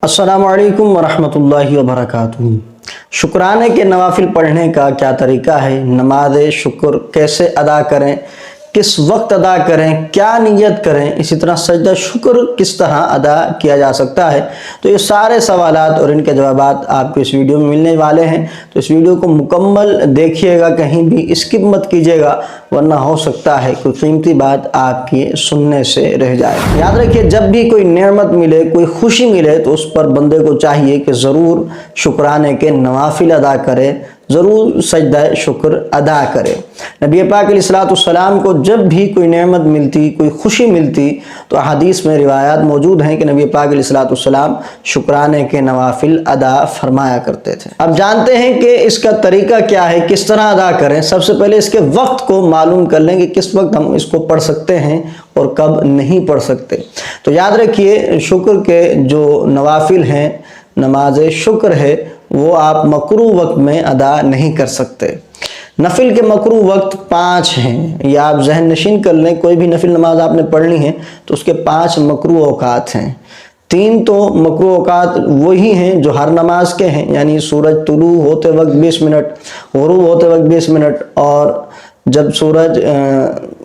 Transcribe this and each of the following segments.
अस्सलामु अलैकुम वरहमतुल्लाहि वबरकातुहू। शुक्राने के नवाफिल पढ़ने का क्या तरीका है, नमाज शुक्र कैसे अदा करें, किस वक्त अदा करें, क्या नियत करें, इसी तरह सजदा शुक्र किस तरह अदा किया जा सकता है। तो ये सारे सवालात और इनके जवाबात आपको इस वीडियो में मिलने वाले हैं। तो इस वीडियो को मुकम्मल देखिएगा, कहीं भी स्किप मत कीजिएगा, वरना हो सकता है कोई कीमती बात आपकी सुनने से रह जाए। याद रखिए, जब भी कोई नेमत मिले, कोई खुशी मिले, तो उस पर बंदे को चाहिए कि ज़रूर शुक्राने के नवाफिल अदा करे, ज़रूर सजदा शुक्र अदा करे। नबी पाक अलैहिस्सलाम को जब भी कोई नेमत मिलती, कोई खुशी मिलती, तो हदीस में रिवायात मौजूद हैं कि नबी पाक अलैहिस्सलाम शुक्राने के नवाफिल अदा फरमाया करते थे। अब जानते हैं कि इसका तरीका क्या है, किस तरह अदा करें। सबसे पहले इसके वक्त को मालूम कर लें कि किस वक्त हम इसको पढ़ सकते हैं और कब नहीं पढ़ सकते। तो याद रखिए, शुक्र के जो नवाफिल हैं, नमाज शुक्र है, वो आप मकरू वक्त में अदा नहीं कर सकते। नफिल के मकरू वक्त 5 हैं, या आप जहन नशीन कर लें। कोई भी नफिल नमाज आपने पढ़नी है तो उसके 5 मकरू औकात हैं। 3 तो मकरू औकात वही हैं जो हर नमाज के हैं, यानी सूरज तुलू होते वक्त 20 मिनट, गुरूब होते वक्त 20 मिनट, और जब सूरज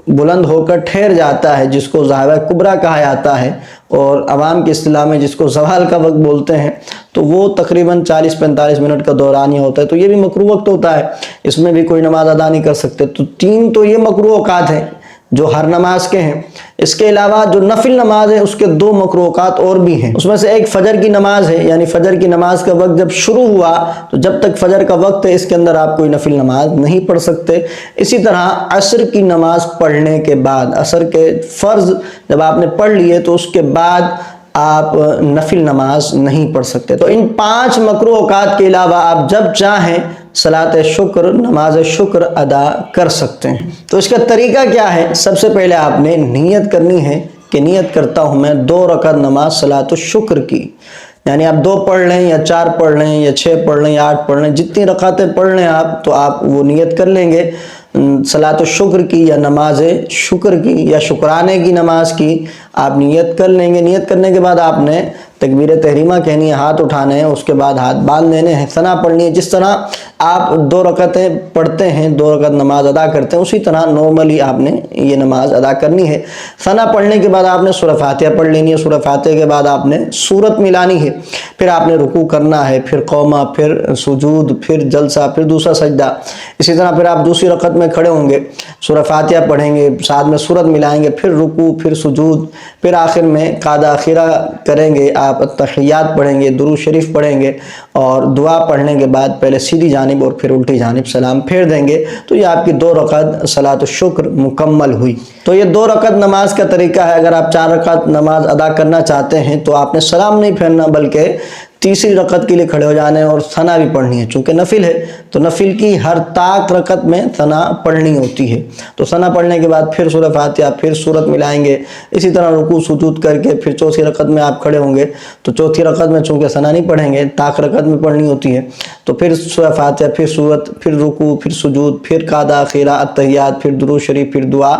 बुलंद होकर ठहर जाता है, जिसको ज़ाहिरा कुबरा कहा जाता है, और अवाम की इस्तिलाह में जिसको ज़वाल का वक्त बोलते हैं, तो वो तकरीबन 40-45 मिनट का दौरानिया होता है। तो ये भी मकरू वक्त होता है, इसमें भी कोई नमाज अदा नहीं कर सकते। तो 3 तो ये मकरू औकात हैं जो हर नमाज के हैं। इसके अलावा जो नफिल नमाज है उसके 2 मकरू औकात और भी हैं। उसमें से एक फजर की नमाज है, यानी फजर की नमाज का वक्त जब शुरू हुआ तो जब तक फजर का वक्त है इसके अंदर आप कोई नफिल नमाज नहीं पढ़ सकते। इसी तरह असर की नमाज पढ़ने के बाद, असर के फ़र्ज जब आपने पढ़ लिए तो उसके बाद आप नफिल नमाज नहीं पढ़ सकते। तो इन 5 मकरू औकात के अलावा आप जब चाहें सलात शुक्र, नमाज शुक्र अदा कर सकते हैं। तो इसका तरीका क्या है? सबसे पहले आपने नियत करनी है कि नियत करता हूँ मैं 2 रकात नमाज सलात शुक्र की, यानी आप 2 पढ़ लें या 4 पढ़ लें या 6 पढ़ लें या 8 पढ़ लें, जितनी रकातें पढ़ लें आप, तो आप वो नियत कर लेंगे सलात शुक्र की या नमाज शुक्र की या शुक्राने की नमाज की आप नियत कर लेंगे। नियत करने के बाद आपने तकबीर तहरीमा कहनी है, हाथ उठाने हैं, उसके बाद हाथ बांध लेने हैं, सना पढ़नी है। जिस तरह आप 2 रकातें पढ़ते हैं, 2 रकात नमाज अदा करते हैं, उसी तरह नॉर्मली आपने ये नमाज अदा करनी है। सना पढ़ने के बाद आपने सूरह फातिहा पढ़ लेनी है। सूरह फातिहा के बाद आपने सूरत मिलानी है, फिर आपने रुकू करना है, फिर कौमा, फिर सुजूद, फिर जलसा, फिर दूसरा सजदा। इसी तरह फिर आप दूसरी रकत में खड़े होंगे, सूरह फातिहा पढ़ेंगे, साथ में सूरत मिलाएंगे, फिर रुकू, फिर सुजूद, फिर आखिर में कादा आखिरा करेंगे, आप तहियात पढ़ेंगे, दुरूद शरीफ पढ़ेंगे, और दुआ पढ़ने के बाद पहले सीधी जानिब और फिर उल्टी जानिब सलाम फेर देंगे। तो ये आपकी 2 रकात सलात शुक्र मुकम्मल हुई। तो ये 2 रकात नमाज का तरीका है। अगर आप 4 रकात नमाज अदा करना चाहते हैं तो आपने सलाम नहीं फेरना, बल्कि तीसरी रकत के लिए खड़े हो जाने और सना भी पढ़नी है। चूँकि नफिल है तो नफिल की हर ताक रकत में सना पढ़नी होती है। तो सना पढ़ने के बाद फिर सूरह फातिहा, फिर सूरत मिलाएंगे, इसी तरह रुकू सुजूद करके फिर चौथी रकत में आप खड़े होंगे। तो चौथी रकत में चूँकि सना नहीं पढ़ेंगे, ताक रकत में पढ़नी होती है, तो फिर सूरह फातिहा, फिर सूरत, फिर रुकू, फिर सुजूद, फिर कादा आखिरा, अत्तहियात, फिर दुरूद शरीफ, फिर दुआ,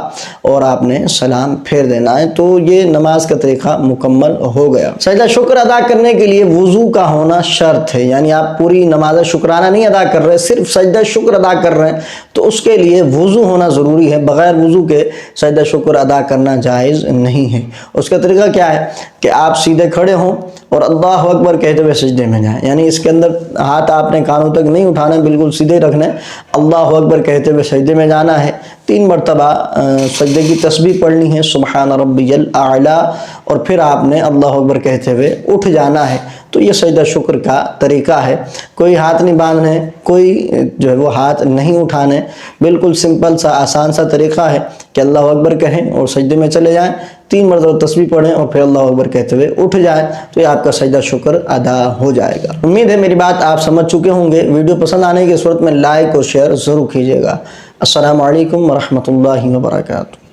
और आपने सलाम फेर देना है। तो ये नमाज का तरीका मुकम्मल हो गया। सजदा शुक्र अदा करने के लिए वुजू का होना शर्त है, यानी आप पूरी नमाज शुक्राना नहीं अदा कर रहे, सिर्फ सजदा शुक्र अदा कर रहे हैं, तो उसके लिए वुजू होना ज़रूरी है। बग़ैर वुजू के सजदा शुक्र अदा करना जायज़ नहीं है। उसका तरीका क्या है कि आप सीधे खड़े हों और अल्लाह अकबर कहते हुए सजदे में जाएं, यानी इसके अंदर हाथ आपने कानों तक नहीं उठाने, बिल्कुल सीधे रखने, अल्लाह अकबर कहते हुए सजदे में जाना है। 3 मरतबा सजदे की तस्बीह पढ़नी है, सुबहान रब्बियल आला, और फिर आपने अल्लाह अकबर कहते हुए उठ जाना है। तो ये सजदा शुक्र का तरीका है। कोई हाथ नहीं बांधने, कोई जो है वो हाथ नहीं उठाने, बिल्कुल सिंपल सा आसान सा तरीका है कि अल्लाह अकबर कहें और सजदे में चले जाएं, 3 मरतबा तस्बीह पढ़ें और फिर अल्लाह अकबर कहते हुए उठ जाएं, तो ये आपका सजदा शुक्र अदा हो जाएगा। उम्मीद है मेरी बात आप समझ चुके होंगे। वीडियो पसंद आने की सूरत में लाइक और शेयर ज़रूर कीजिएगा। अस्सलामु अलैकुम वरहमतुल्लाहि वबरकातुहू।